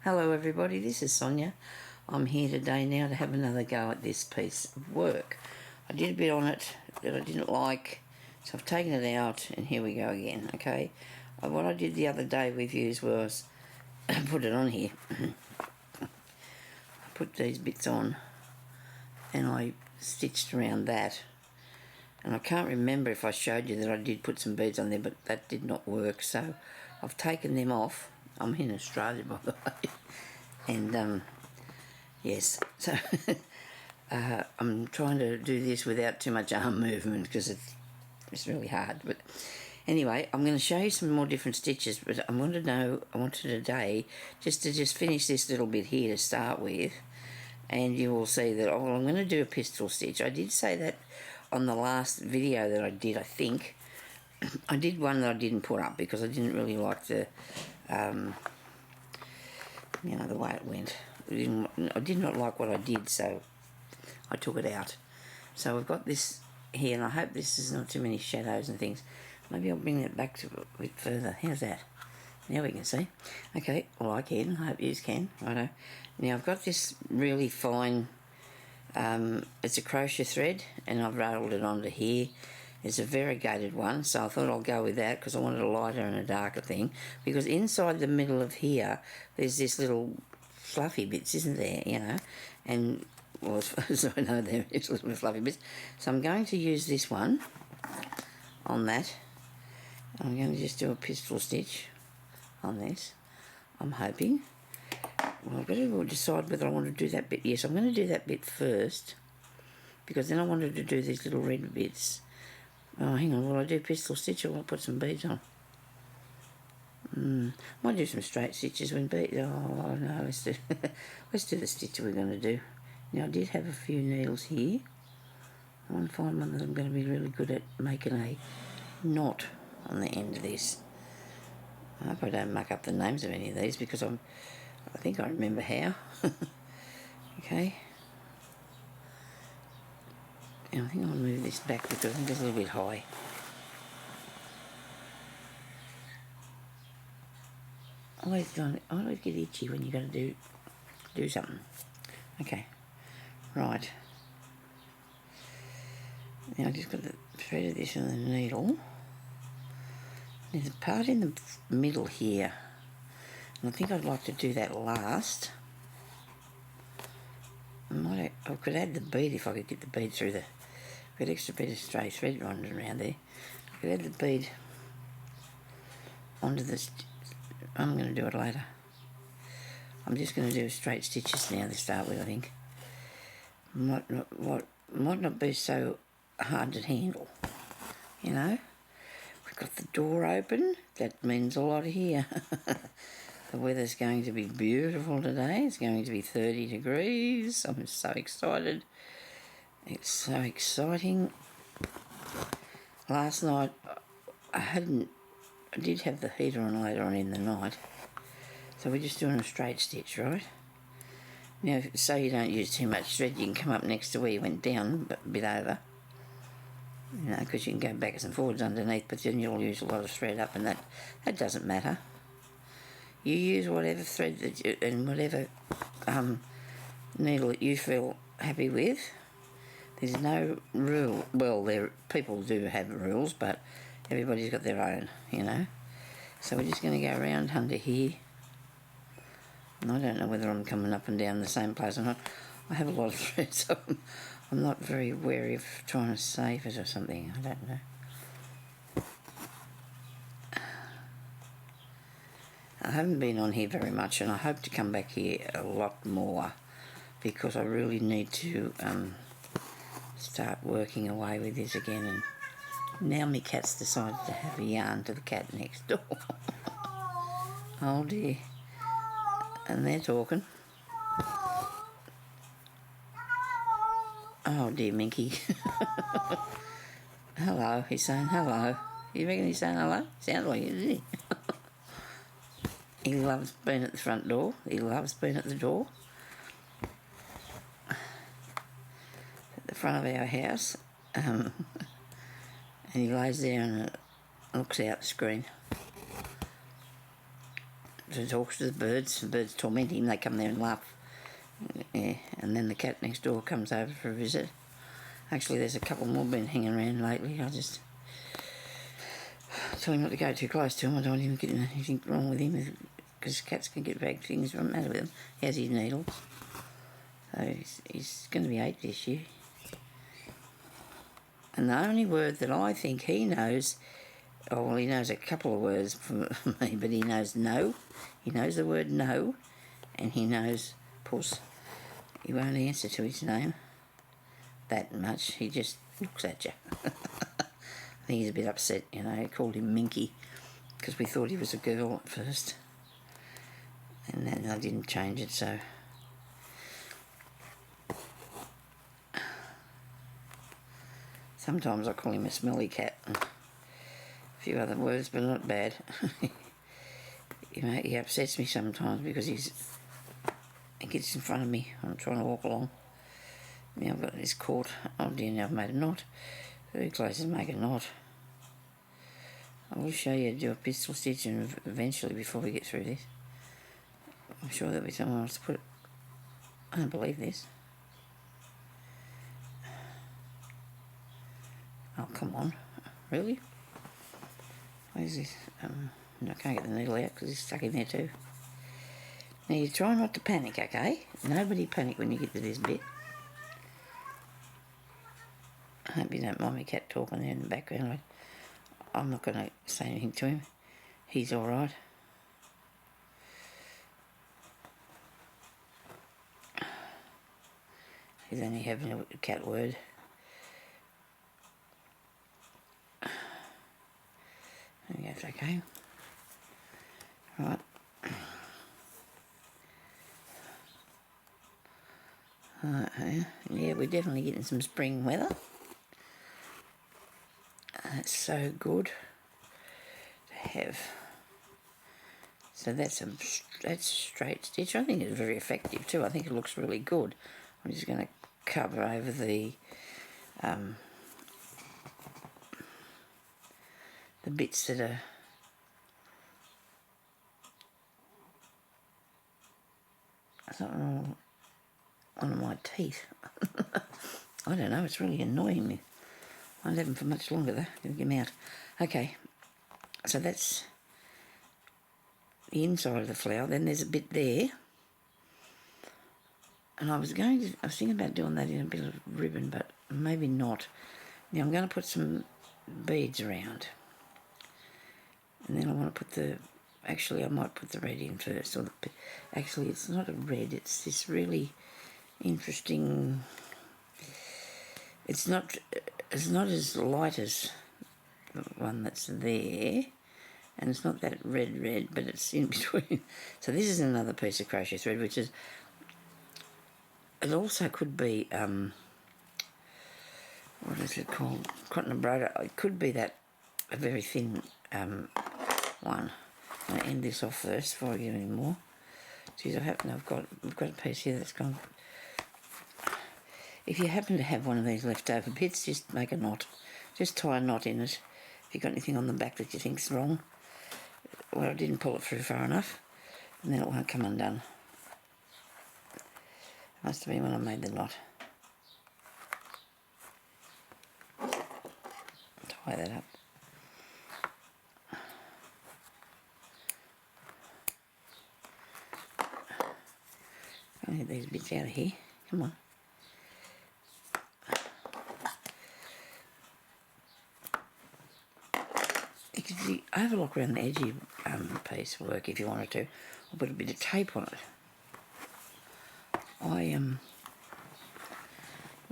Hello everybody, this is Sonya. I'm here today now to have another go at this piece of work. I did a bit on it that I didn't like, so I've taken it out and here we go again, okay? What I did the other day with yous was put it on here. I put these bits on and I stitched around that. And I can't remember if I showed you that I did put some beads on there, but that did not work, so I've taken them off. I'm in Australia, by the way. And, yes, so I'm trying to do this without too much arm movement because it's really hard. But anyway, I'm going to show you some more different stitches, but I wanted today just to finish this little bit here to start with, and you will see that, I'm going to do a pistol stitch. I did say that on the last video that I did, I think. I did one that I didn't put up because I didn't really like the the way it went. I did not like what I did, so I took it out. So we've got this here, and I hope this is not too many shadows and things. Maybe I'll bring it back to a bit further. How's that? Now we can see. Okay, well I can. I hope you can. Righto. Now I've got this really fine, it's a crochet thread, and I've rolled it onto here. It's a variegated one, so I thought I'll go with that because I wanted a lighter and a darker thing. Because inside the middle of here, there's this little fluffy bits, isn't there? You know, and well, as far as I know, there is little fluffy bits. So I'm going to use this one on that. I'm going to just do a pistol stitch on this. I'm hoping. Well, I've got to decide whether I want to do that bit. Yes, I'm going to do that bit first because then I wanted to do these little red bits. Oh, hang on, will I do pistol stitch or will I put some beads on? Might do some straight stitches when beads. Oh, no, let's do the stitch we're going to do. Now, I did have a few needles here. I want to find one that I'm going to be really good at making a knot on the end of this. I hope I don't muck up the names of any of these because I think I remember how. Okay. And I think I'll move this back because I think it's a little bit high. I always get itchy when you're going to do something. Okay, right. Now I've just got the thread of this on the needle. There's a part in the middle here, and I think I'd like to do that last. I could add the bead if I could get the bead through the... Got extra bit of stray thread running around there. I could add the bead onto this. I'm going to do it later. I'm just going to do straight stitches now to start with, I think. Might not be so hard to handle, you know. We've got the door open. That means a lot here. The weather's going to be beautiful today. It's going to be 30 degrees. I'm so excited. It's so exciting. Last night I did have the heater on later on in the night. So we're just doing a straight stitch, right? Now, so you don't use too much thread, you can come up next to where you went down, a bit over. You know, because you can go backwards and forwards underneath, but then you'll use a lot of thread up, and that doesn't matter. You use whatever thread and whatever needle that you feel happy with. There's no rule. Well, people do have rules, but everybody's got their own, you know. So we're just going to go around under here. And I don't know whether I'm coming up and down the same place or not. I have a lot of thread, so I'm not very wary of trying to save it or something. I don't know. I haven't been on here very much, and I hope to come back here a lot more because I really need to start working away with this again. And now my cat's decided to have a yarn to the cat next door. Oh dear. And they're talking. Oh dear, Minky. Hello, he's saying hello. You reckon he's saying hello? Sounds like it, doesn't he? He loves being at the front door. He loves being at the door. At the front of our house. And he lays there and looks out the screen. to talk to the birds torment him, they come there and laugh. Yeah, and then the cat next door comes over for a visit. Actually, there's a couple more been hanging around lately. I just tell him not to go too close to him. I don't want him getting anything wrong with him, because cats can get bad things from the matter with him. He has his needles. So he's going to be 8 this year. And the only word that I think he knows, oh, well, he knows a couple of words from me, but he knows no. He knows the word no, and he knows puss. He won't answer to his name that much. He just looks at you. I think he's a bit upset, you know. He called him Minky because we thought he was a girl at first. And then I didn't change it, so... Sometimes I call him a smelly cat and a few other words, but not bad. You know, he upsets me sometimes because he gets in front of me. I'm trying to walk along. Now I've got this cord. Oh dear, now I've made a knot. Very close to make a knot. I will show you how to do a pistol stitch and eventually before we get through this. I'm sure there'll be somewhere else to put it. I don't believe this. Oh, come on. Really? Where's this? I can't get the needle out because it's stuck in there too. Now, you try not to panic, okay? Nobody panic when you get to this bit. I hope you don't mind my cat talking there in the background. I'm not going to say anything to him. He's all right. He's only having a cat word. There we go, it's okay. Right. Yeah, we're definitely getting some spring weather. That's so good to have. So that's straight stitch. I think it's very effective too. I think it looks really good. I'm just going to cover over the bits that are one of my teeth. I don't know, it's really annoying me. I won't have them for much longer though. I'll get them out. Okay, so that's the inside of the flower. Then there's a bit there. And I was thinking about doing that in a bit of ribbon, but maybe not. Now I'm going to put some beads around. And then I want to put actually I might put the red in first. Actually it's not a red, it's this really interesting, it's not as light as the one that's there. And it's not that red, but it's in between. So this is another piece of crochet thread, which is, it also could be, what is it called? Cotton embroidery. It could be that, a very thin one. I'm going to end this off first before I get any more. Geez, we've got a piece here that's gone. If you happen to have one of these leftover bits, just make a knot. Just tie a knot in it. If you've got anything on the back that you think's wrong. Well, I didn't pull it through far enough, and then it won't come undone. Must have been when I made the knot. Tie that up. I need these bits out of here. Come on. You could see, have a look around the edgy piece of work if you wanted to. I'll put a bit of tape on it. I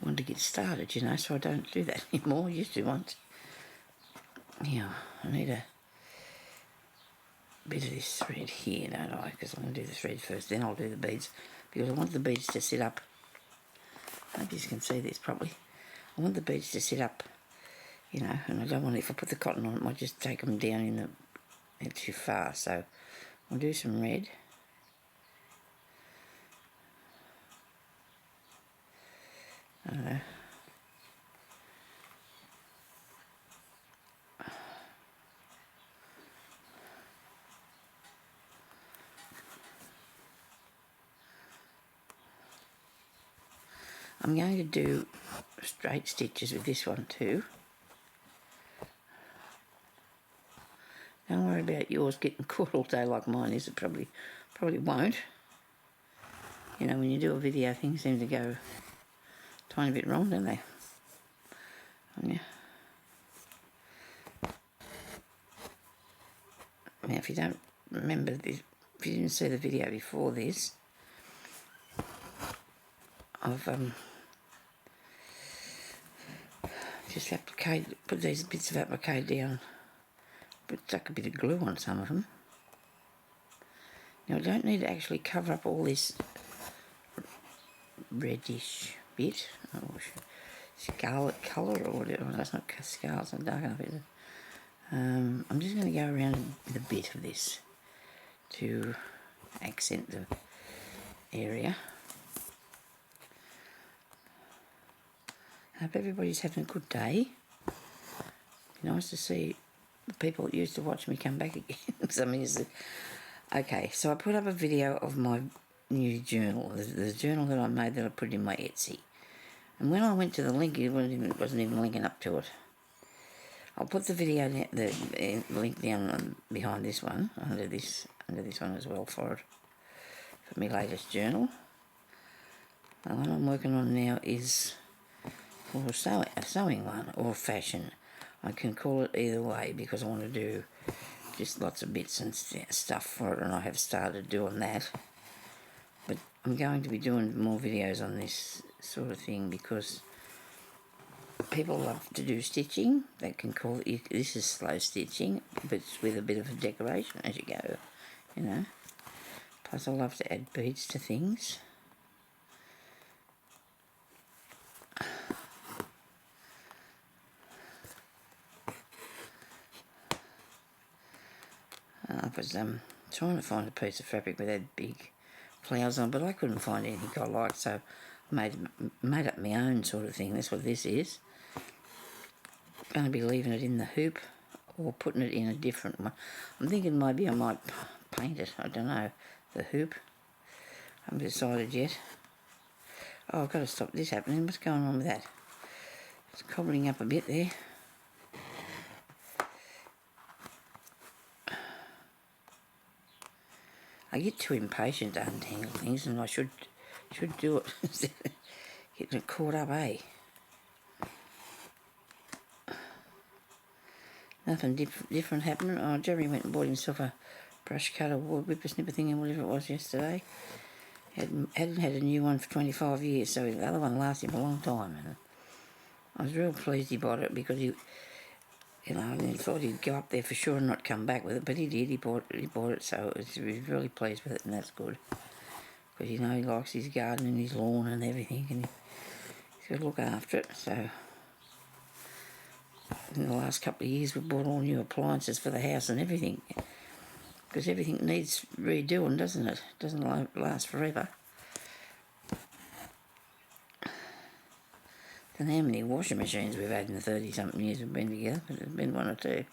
want to get started, you know, so I don't do that anymore. I used to once. Yeah, I need a bit of this thread here, don't I? Because I'm going to do the thread first, then I'll do the beads. Because I want the beads to sit up. I hope you can see this properly. I want the beads to sit up, you know, and I don't want, if I put the cotton on it, I might just take them down in too far. So I'll do some red. I don't know. I'm going to do straight stitches with this one too. Don't worry about yours getting caught all day like mine is. It probably won't. You know, when you do a video, things seem to go a tiny bit wrong, don't they? Yeah. Now, if you don't remember this, if you didn't see the video before this, I've just put these bits of applique down, but stuck a bit of glue on some of them. Now I don't need to actually cover up all this reddish bit, or scarlet colour or whatever. That's not scarlet, it's not dark enough, is it? I'm just going to go around with a bit of this to accent the area. Hope everybody's having a good day. Be nice to see the people that used to watch me come back again. Some used to. Okay, so I put up a video of my new journal, the journal that I made that I put in my Etsy. And when I went to the link, it wasn't even linking up to it. I'll put the video, the link down behind this one, under this one as well for my latest journal. The one I'm working on now is for a sewing one, or fashion. I can call it either way because I want to do just lots of bits and stuff for it, and I have started doing that. But I'm going to be doing more videos on this sort of thing because people love to do stitching. They can call it, this is slow stitching, but it's with a bit of a decoration as you go, you know. Plus I love to add beads to things. I was trying to find a piece of fabric with that big flowers on, but I couldn't find anything I liked, so I made up my own sort of thing. That's what this is. Going to be leaving it in the hoop or putting it in a different one. I'm thinking maybe I might paint it. I don't know. The hoop. I haven't decided yet. Oh, I've got to stop this happening. What's going on with that? It's cobbling up a bit there. I get too impatient to untangle things, and I should do it instead of getting it caught up, eh? Nothing different happening. Oh, Jerry went and bought himself a brush cutter, whippersnipper thing, and whatever it was yesterday. Hadn't had a new one for 25 years, so the other one lasted him a long time. And I was real pleased he bought it because he thought he'd go up there for sure and not come back with it, but he did. He bought it, so he was really pleased with it, and that's good. Because he likes his garden and his lawn and everything, and he's got to look after it. So in the last couple of years, we've bought all new appliances for the house and everything, because everything needs redoing, doesn't it? It doesn't last forever. I don't know how many washing machines we've had in the 30-something years we've been together, but there's been one or two.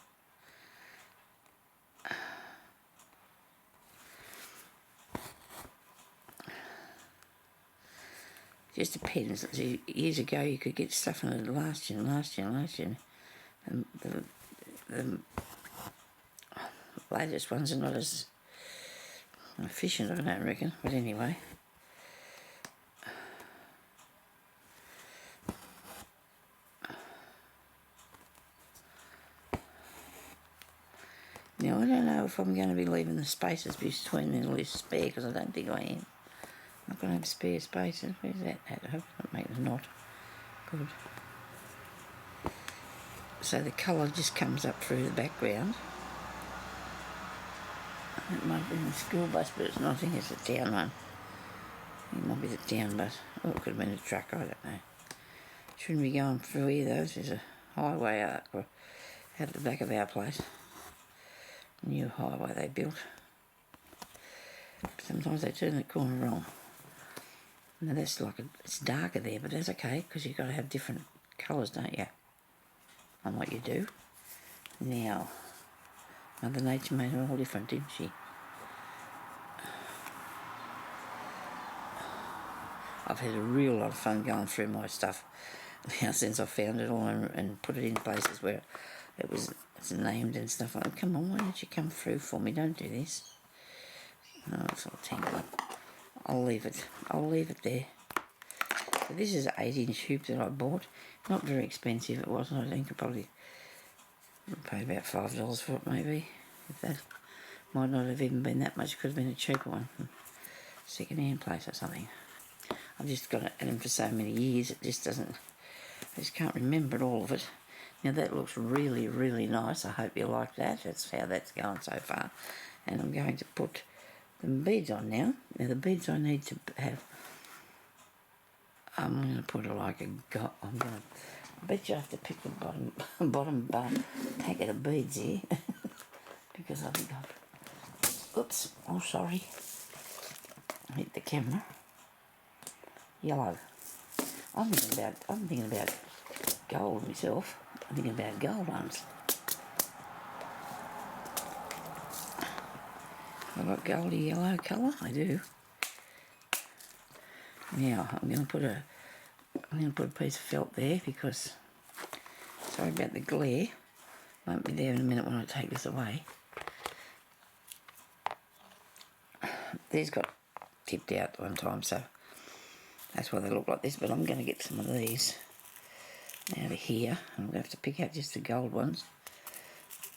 Just depends. Years ago you could get stuff in it last year. And the latest ones are not as efficient, I don't reckon, but anyway. Now, I don't know if I'm going to be leaving the spaces between them all spare, because I don't think I am. I'm not going to have spare spaces. Where's that at? I hope I don't make the knot. Good. So the colour just comes up through the background. It might be in the school bus, but it's not. I think it's a town one. It might be the town bus. Oh, it could have been a truck, I don't know. Shouldn't be going through here though. There's a highway out at the back of our place. New highway they built. Sometimes they turn the corner wrong. Now that's it's darker there, but that's okay, because you've got to have different colours, don't you, on what you do. Now, Mother Nature made it all different, didn't she? I've had a real lot of fun going through my stuff now since I found it all and put it in places where it's named and stuff. Oh, come on, why don't you come through for me? Don't do this. No, it's all tangled up. I'll leave it there. So this is an 8-inch hoop that I bought. Not very expensive it wasn't. I think I probably paid about $5 for it maybe. If that might not have even been that much. It could have been a cheaper one from a second-hand place or something. I've just got it at them for so many years it just doesn't... I just can't remember all of it. Now that looks really, really nice. I hope you like that. That's how that's going so far. And I'm going to put the beads on now. Now the beads I need to have... I'm going to put it like a... I bet you have to pick the bottom packet of beads here. Because I think I've... Oops. Oh, sorry. I hit the camera. Yellow. I'm thinking about gold myself. I'm thinking about gold ones. I've got goldy yellow colour. I do. Now I'm going to put a piece of felt there because, sorry about the glare, won't be there in a minute when I take this away. These got tipped out one time, so that's why they look like this, but I'm going to get some of these out of here. I'm going to have to pick out just the gold ones.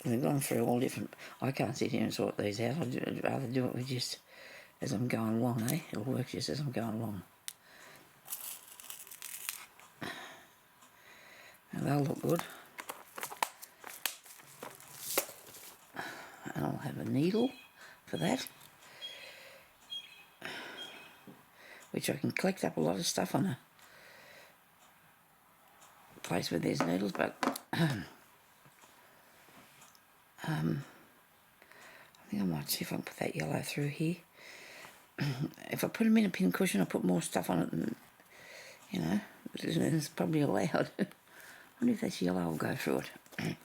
And they've gone through all different... I can't sit here and sort these out. I'd rather do it with just as I'm going along, eh? It'll work just as I'm going along. Now they'll look good. And I'll have a needle for that, which I can collect up a lot of stuff on a place where there's needles, but I think I might see if I can put that yellow through here. If I put them in a pin cushion, I'll put more stuff on it than, you know, it's probably allowed. I wonder if that's yellow, I'll go through it.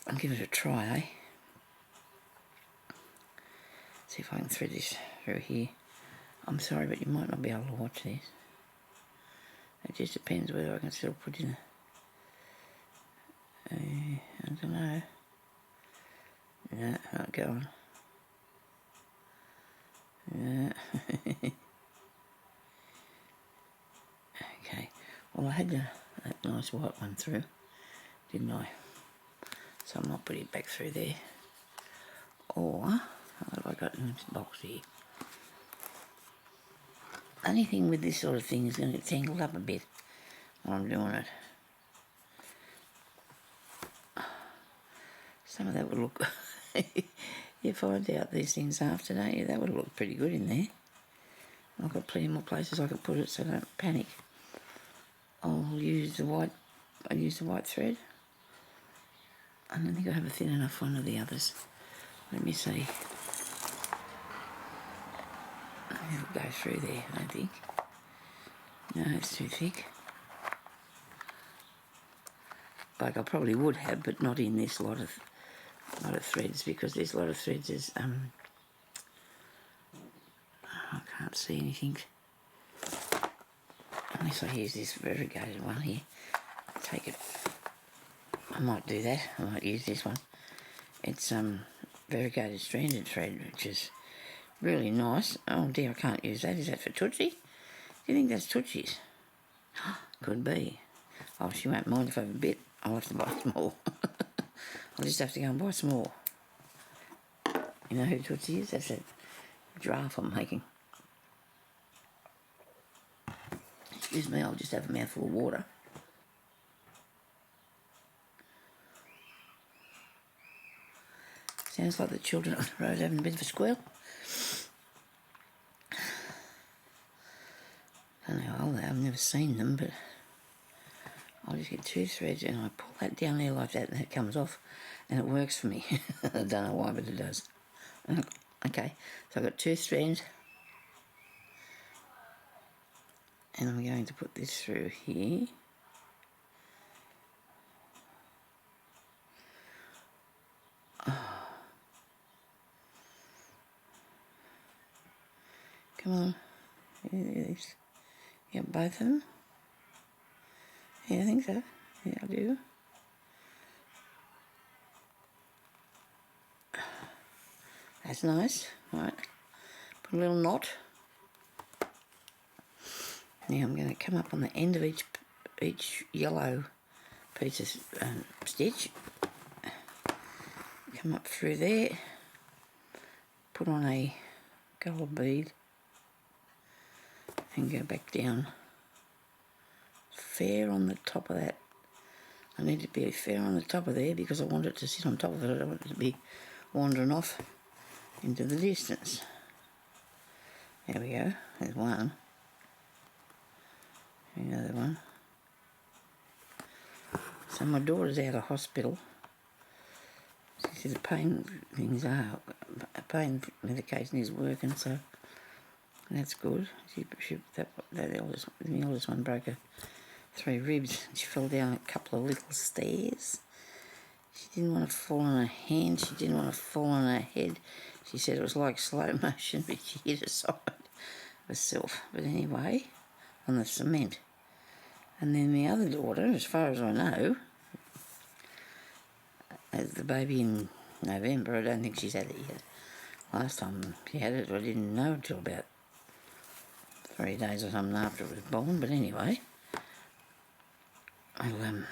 I'll give it a try, eh? See if I can thread this through here. I'm sorry, but you might not be able to watch this. It just depends whether I can still put in I don't know. No, not going. No. Okay. Well, I had that nice white one through, didn't I? So I might put it back through there. Or, what have I got in this box here? Anything with this sort of thing is going to get tangled up a bit while I'm doing it. Some of that would look... You find out these things after, don't you? That would look pretty good in there. I've got plenty more places I can put it, so don't panic. I'll use the white thread. I don't think I have a thin enough one of the others. Let me see. It'll go through there, I think. No, it's too thick. Like I probably would have, but not in this lot of threads, because this lot of threads is I can't see anything unless I use this variegated one here. Take it. I might do that. I might use this one. It's variegated stranded thread, which is really nice. Oh dear, I can't use that. Is that for Tootsie? Do you think that's Tootsie's? Could be. Oh, she won't mind if I have a bit. I'll have to buy some more. I'll just have to go and buy some more. You know who Tootsie is? That's that giraffe I'm making. Excuse me, I'll just have a mouthful of water. Sounds like the children on the road having a bit of a squeal. I don't know how old they are, I've never seen them, but I'll just get 2 threads and I pull that down there like that and that comes off and it works for me. I don't know why, but it does. Okay, so I've got 2 strands and I'm going to put this through here. Come on. You got both of them? Yeah, I think so. Yeah, I do. That's nice. Right. Put a little knot. Now I'm going to come up on the end of each yellow piece of stitch. Come up through there. Put on a gold bead. And go back down. Fair on the top of that. I need to be fair on the top of there because I want it to sit on top of it. I don't want it to be wandering off into the distance. There we go. There's one. Another one. So my daughter's out of hospital. She said the pain medication is working, so that's good. The eldest one broke her 3 ribs. She fell down a couple of little stairs. She didn't want to fall on her hand. She didn't want to fall on her head. She said it was like slow motion, but she hit her side herself. But anyway, on the cement. And then the other daughter, as far as I know, has the baby in November. I don't think she's had it yet. Last time she had it, I didn't know until about 3 days or something after it was born. But anyway, I'll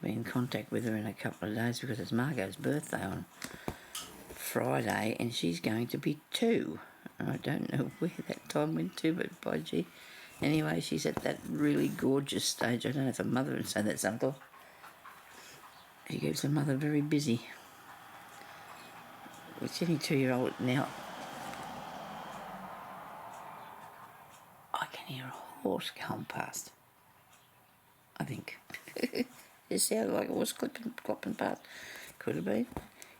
be in contact with her in a couple of days because it's Margot's birthday on Friday and she's going to be 2. I don't know where that time went to, but by gee. Anyway, she's at that really gorgeous stage. I don't know if her mother would say that's uncle. She keeps her mother very busy. It's only 2-year-old now. I can hear a horse going past. I think. It sounded like a horse clopping past. Could have been.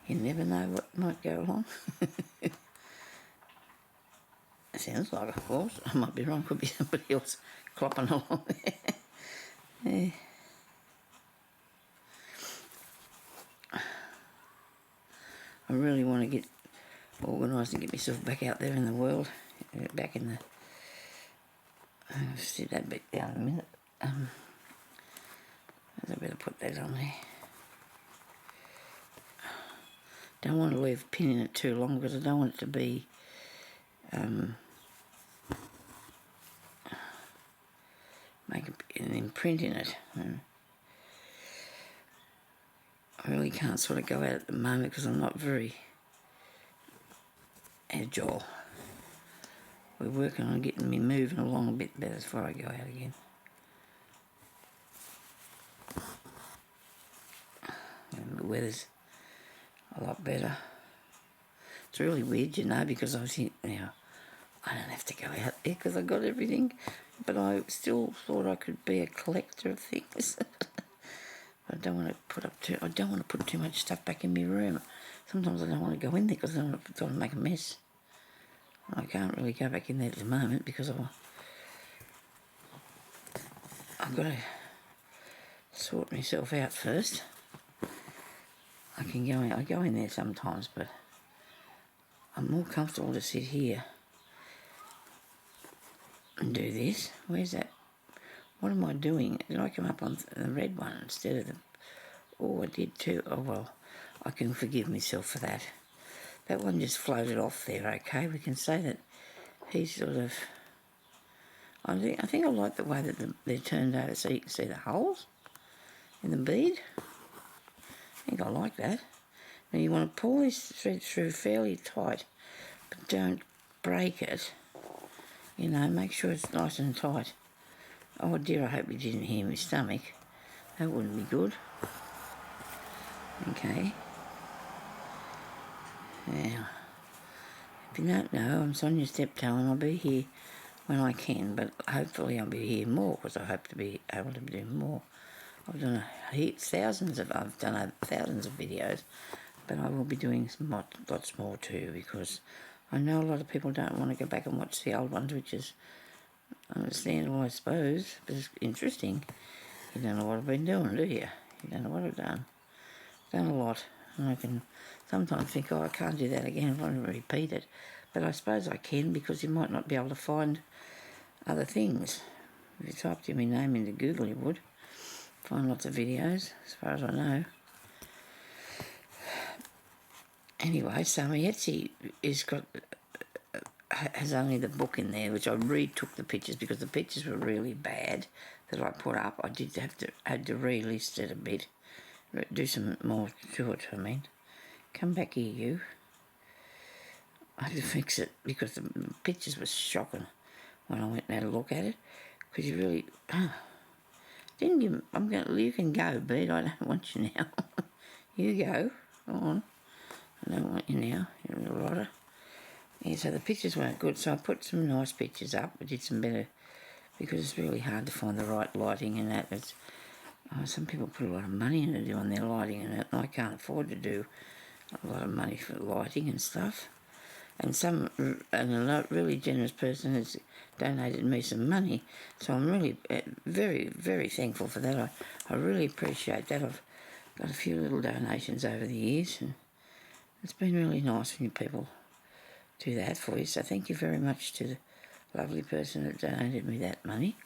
You never know what might go along. It sounds like a horse. I might be wrong. Could be somebody else clopping along there. Yeah. I really want to get organised and get myself back out there in the world. Back in the... I'll sit that bit down in a minute. I better put that on there. Don't want to leave pinning it too long because I don't want it to be make an imprint in it. I really can't sort of go out at the moment because I'm not very agile. We're working on getting me moving along a bit better before I go out again. And the weather's a lot better. It's really weird, you know, because I was here now. I don't have to go out there because I got everything, but I still thought I could be a collector of things. I don't want to put too much stuff back in my room. Sometimes I don't want to go in there because I don't want to make a mess. I can't really go back in there at the moment because I've got to sort myself out first. I go in there sometimes, but I'm more comfortable to sit here and do this. Where's that? What am I doing? Did I come up on the red one instead of the... Oh, I did too. Oh, well, I can forgive myself for that. That one just floated off there, okay? We can say that he's sort of... I think I like the way that they're turned over so you can see the holes in the bead. I think I like that. Now you want to pull this thread through fairly tight, but don't break it. You know, make sure it's nice and tight. Oh dear, I hope you didn't hear my stomach. That wouldn't be good. Okay. Now, if you don't know, I'm Sonya Stepto and I'll be here when I can, but hopefully I'll be here more because I hope to be able to do more. I've done thousands of videos, but I will be doing lots more too because I know a lot of people don't want to go back and watch the old ones, which is understandable, I suppose, but it's interesting. You don't know what I've been doing, do you? You don't know what I've done. Done a lot, and I can sometimes think, oh, I can't do that again if I want to repeat it. but I suppose I can because you might not be able to find other things. If you typed in my name into Google, you would find lots of videos, as far as I know. Anyway, so my Etsy has only the book in there, which I retook the pictures because the pictures were really bad that I put up. I had to relist it a bit, do some more to it. I mean, come back here, you. I had to fix it because the pictures were shocking when I went and had a look at it. Because you really didn't give. You can go, Bede. I don't want you now. You go. Go on. I don't want you now. You're a little rotter. Yeah, so the pictures weren't good, so I put some nice pictures up. I did some better because it's really hard to find the right lighting and that. Some people put a lot of money into doing their lighting and that, and I can't afford to do a lot of money for lighting and stuff. And a really generous person has donated me some money, so I'm really very, very thankful for that. I really appreciate that. I've got a few little donations over the years, and it's been really nice when you people do that for you. So thank you very much to the lovely person that donated me that money.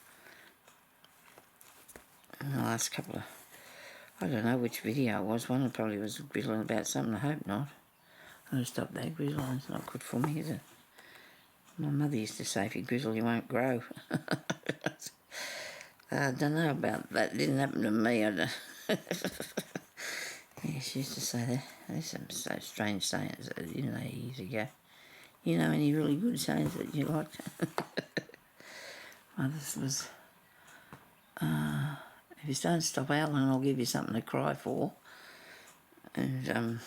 And the last couple of, I don't know which video it was. One probably was grizzling about something. I hope not. I'm going to stop that grizzling. It's not good for me, is it? My mother used to say, if you grizzle, you won't grow. I don't know about that. It didn't happen to me. I don't. Yeah, she used to say that. There's some so strange sayings, years ago. You know any really good sayings that you liked? Well, this was, if you don't stop howling, I'll give you something to cry for. And,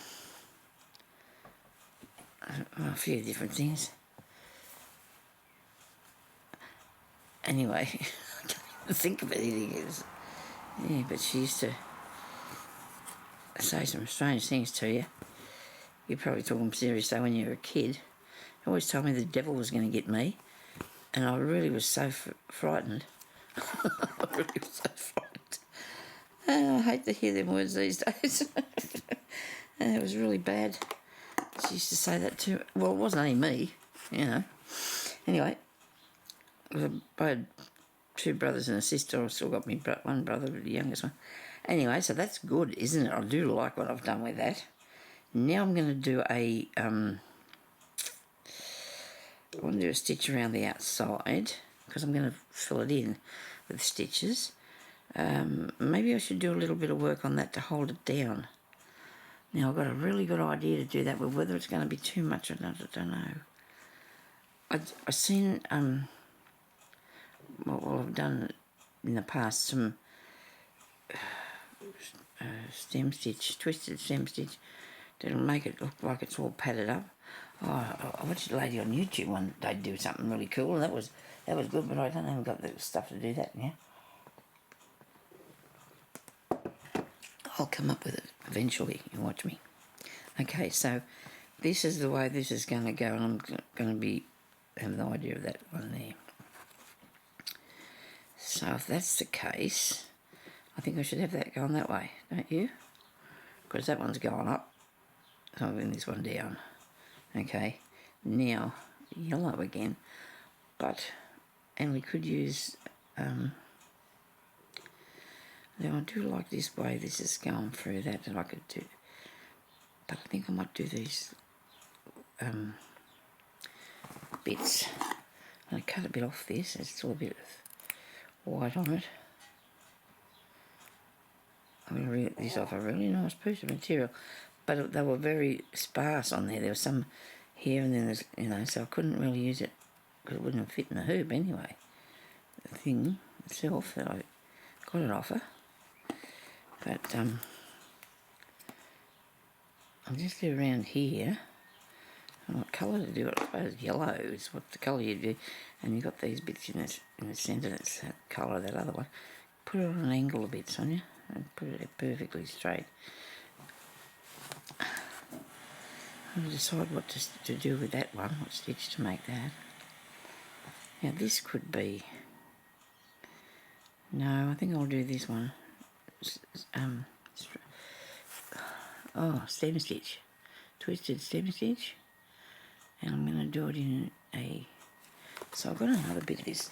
a few different things. Anyway, I can't even think of anything else. Yeah, but she used to say some strange things to you. You probably took them serious though when you were a kid. She always told me the devil was going to get me, and I really was so frightened. I really was so frightened. I hate to hear them words these days. And it was really bad. She used to say that too. Well, it wasn't only me, Anyway, I had two brothers and a sister. I've still got me one brother, the youngest one. Anyway, so that's good, isn't it? I do like what I've done with that. Now I'm going to do I want to do a stitch around the outside because I'm going to fill it in with stitches. Maybe I should do a little bit of work on that to hold it down. Now, I've got a really good idea to do that, but whether it's going to be too much or not, I don't know. I've seen, I've done in the past some stem stitch, twisted stem stitch, that'll make it look like it's all padded up. I watched a lady on YouTube one day do something really cool, and that was good, but I haven't got the stuff to do that now. I'll come up with it eventually, you watch me. Okay, so this is the way this is going to go, and I'm going to have the idea of that one there. So if that's the case, I think I should have that going that way, don't you? Because that one's going up, so I'll bring this one down. Okay, now yellow again, and we could use, now I do like this way this is going through that I could do, but I think I might do these bits. I'm going to cut a bit off this, there's still a bit of white on it. I'm going to rip this off a really nice piece of material, but they were very sparse on there. There was some here and then there's, so I couldn't really use it because it wouldn't have fit in the hoop anyway. The thing itself that I got it off her. But I'm just around here. And what colour to do it? I suppose yellow is what the colour you do. And you've got these bits in the centre, that's that colour, that other one. Put it on an angle a bit, Sonia, and put it perfectly straight. I'll decide what to do with that one, what stitch to make that. Now this could be, no, I think I'll do this one. Stem stitch, twisted stem stitch, And I'm going to do it in a... So I've got another bit of this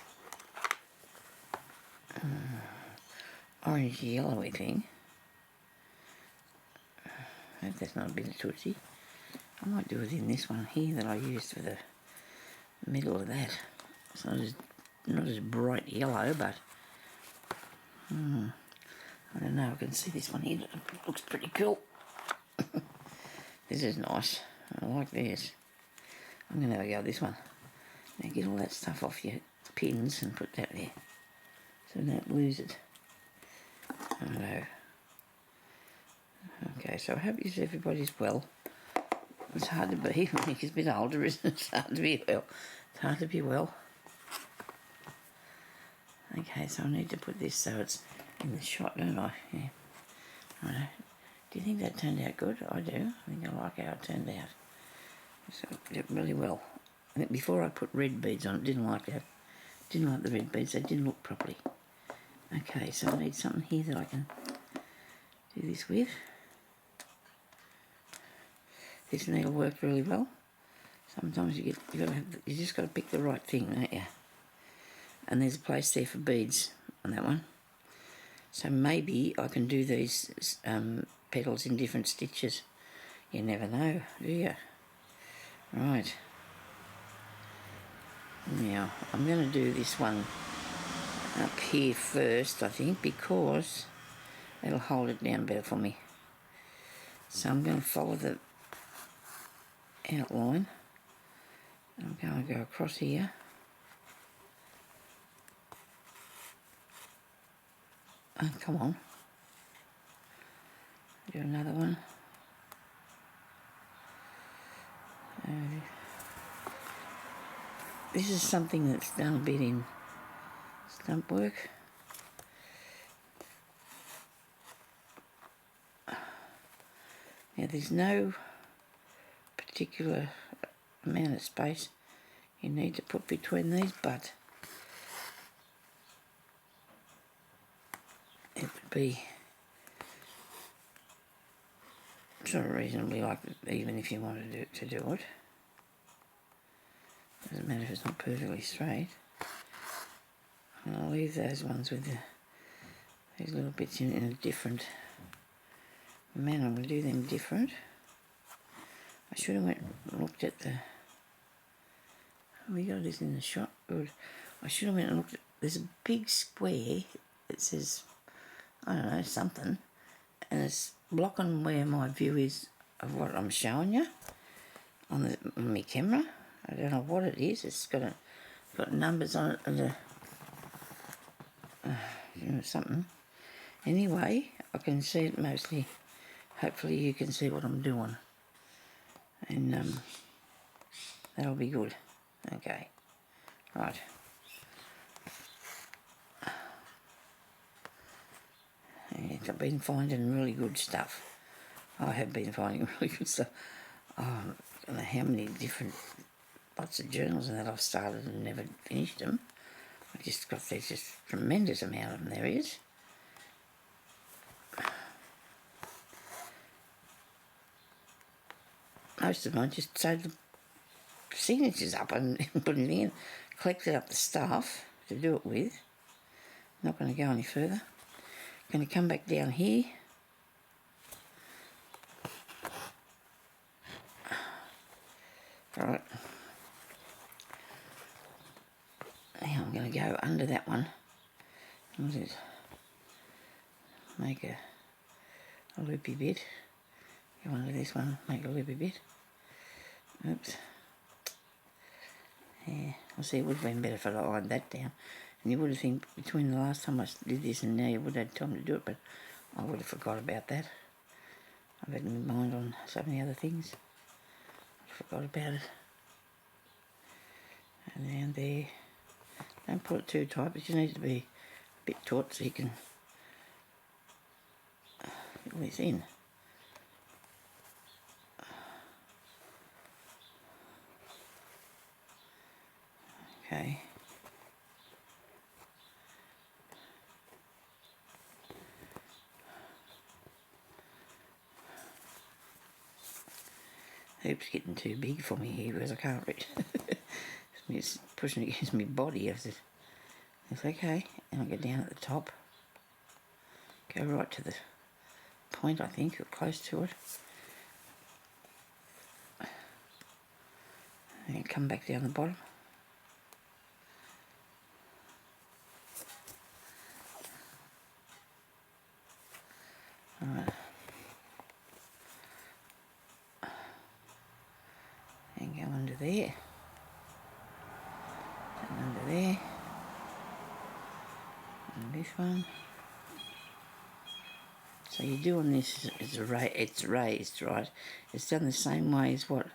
orange yellowy thing. I hope that's not a bit of Tootsie. I might do it in this one here that I used for the middle of that. It's not as bright yellow, but I don't know, I can see this one here. It looks pretty cool. This is nice. I like this. I'm going to have a go at this one. Now get all that stuff off your pins and put that there so don't lose it. Hello. Okay, so I hope everybody's well. It's hard to be when you get a bit older, isn't it? It's hard to be well. It's hard to be well. Okay, so I need to put this so it's in the shot, don't I? Yeah. Righto. Do you think that turned out good? I do. I think I like how it turned out. So it did really well. I think before I put red beads on it, didn't like that. Didn't like the red beads, they didn't look properly. Okay, so I need something here that I can do this with. This needle worked really well. Sometimes you just got to pick the right thing, don't you? And there's a place there for beads on that one. So maybe I can do these petals in different stitches. You never know, do you? Right. Now, I'm going to do this one up here first, I think, because it'll hold it down better for me. So I'm going to follow the outline. I'm going to go across here. Oh, come on. Do another one. This is something that's done a bit in stump work. Now there's no particular amount of space you need to put between these, but it would be sort of reasonably like even if you wanted to do it. Doesn't matter if it's not perfectly straight. And I'll leave those ones with these little bits in a different manner. I'm going to do them different. I should have went and looked at the... Oh, we got this in the shot. Good. I should have went and looked at... There's a big square that says, I don't know, something. And it's blocking where my view is of what I'm showing you on my camera. I don't know what it is. It's got numbers on it and something. Anyway, I can see it mostly. Hopefully you can see what I'm doing. And that'll be good. Okay. Right. And I've been finding really good stuff. I have been finding really good stuff. Oh, I don't know how many different lots of journals and that I've started and never finished them. There's just a tremendous amount of them there is. Most of them I just sewed the signatures up and put it in, collected up the stuff to do it with. Not going to go any further. Going to come back down here. Right. Now I'm going to go under that one. What is it? Make a loopy bit. Go under this one, make a loopy bit. Oops. Yeah, I see it would have been better if I'd ironed that down. And you would have think between the last time I did this and now you would have had time to do it, but I would have forgot about that. I've had my mind on so many other things. I forgot about it. And down there. Don't pull it too tight, but you need to be a bit taut so you can get all this in. Okay. hoop's getting too big for me here because I can't reach. It's pushing against my body. I said, it's okay. And I'll go down at the top. Go right to the point, I think, or close to it. And come back down the bottom. Alright. And go under there. And under there. And this one. So you're doing this, it's raised, right? It's done the same way as what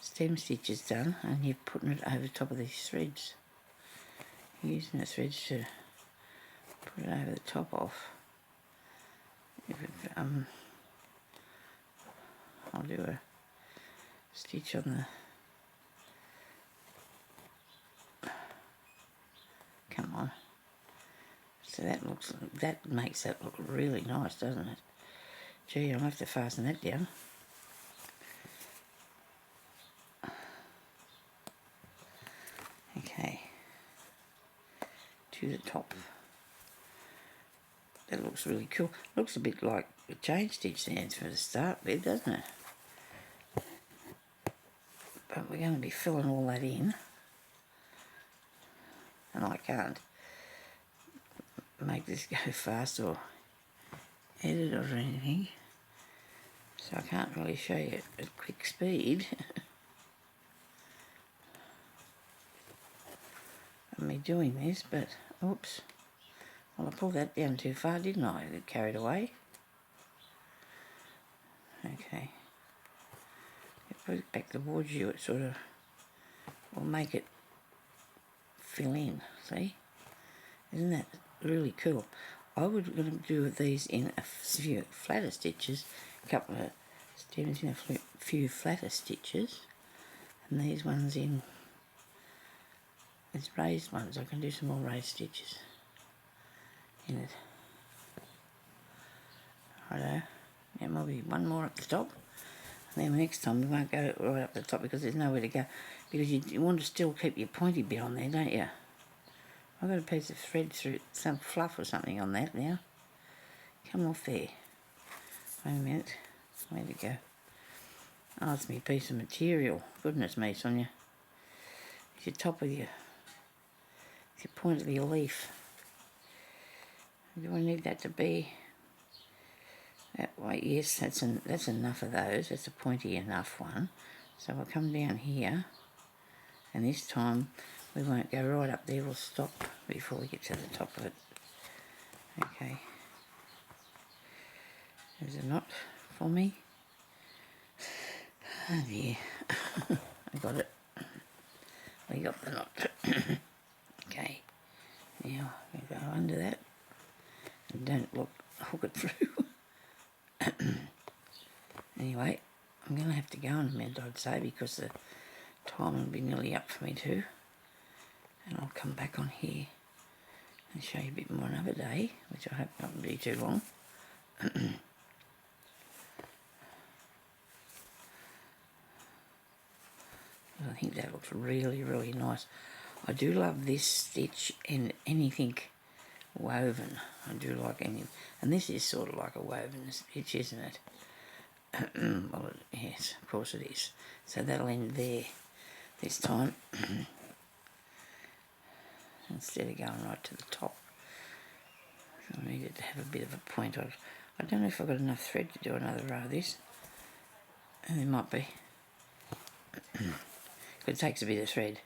stem stitch is done, and you're putting it over top of these threads. You're using the threads to put it over the top of. I'll do a stitch on the. Come on. So that makes that look really nice, doesn't it? Gee, I'll have to fasten that down. Okay. To the top. That looks really cool. Looks a bit like a chain stitch there for the start with, doesn't it? But we're going to be filling all that in. And I can't make this go fast or edit or anything. So I can't really show you at quick speed. of me doing this, but oops. Well, I pulled that down too far, didn't I? I got carried away. Okay. Put it back towards you, it sort of will make it fill in, see? Isn't that really cool? I would going to do these in a few flatter stitches, a couple of stems in a few flatter stitches, and these ones in, it's raised ones. I can do some more raised stitches in it. Righto. Now maybe one more at the top, and then next time we won't go right up the top because there's nowhere to go, because you want to still keep your pointy bit on there, don't you? I've got a piece of thread through some fluff or something on that now. Come off there. Wait a minute. Where'd it go? Oh, it's me piece of material. Goodness me, Sonya. It's your top of your point of your leaf. Do I need that to be that way? Yes, that's enough of those. That's a pointy enough one. So I'll come down here, and this time we won't go right up there. We'll stop before we get to the top of it. Okay. There's a knot for me. Oh dear. I got it. We got the knot. Okay. Now we go under that. And don't hook it through. Anyway, I'm going to have to go in a minute, I'd say, because the time will be nearly up for me too. And I'll come back on here and show you a bit more another day, which I hope won't be too long. I think that looks really, really nice. I do love this stitch and anything woven. I do like any, and this is sort of like a woven stitch, isn't it? Well, yes, of course it is. So that'll end there this time. Instead of going right to the top. So I needed to have a bit of a point on it. I don't know if I've got enough thread to do another row of this. And there might be. It takes a bit of thread,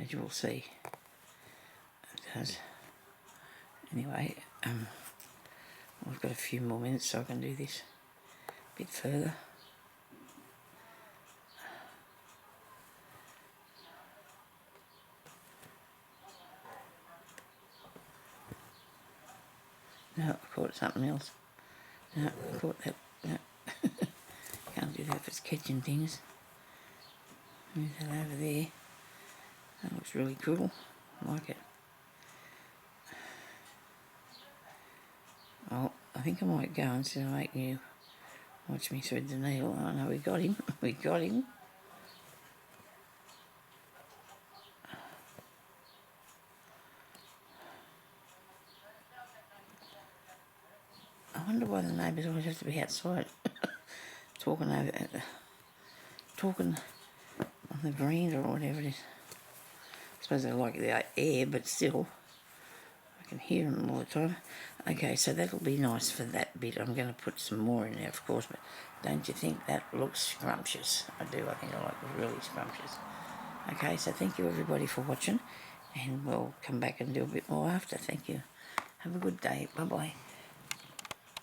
as you will see. It does. Anyway, I've got a few more minutes so I can do this a bit further. No, I caught something else. No, I caught that. No. Can't do that if it's catching things. Move that over there. That looks really cool. I like it. Well, I think I might go instead of making you Watch me thread the needle. Oh no, we got him. We got him. I wonder why the neighbours always have to be outside talking on the veranda or whatever it is. I suppose they like the air, but still, I can hear them all the time. Okay, so that'll be nice for that bit. I'm going to put some more in there, of course, but don't you think that looks scrumptious? I do. I think I like it really scrumptious. Okay, so thank you everybody for watching, and we'll come back and do a bit more after. Thank you. Have a good day. Bye-bye.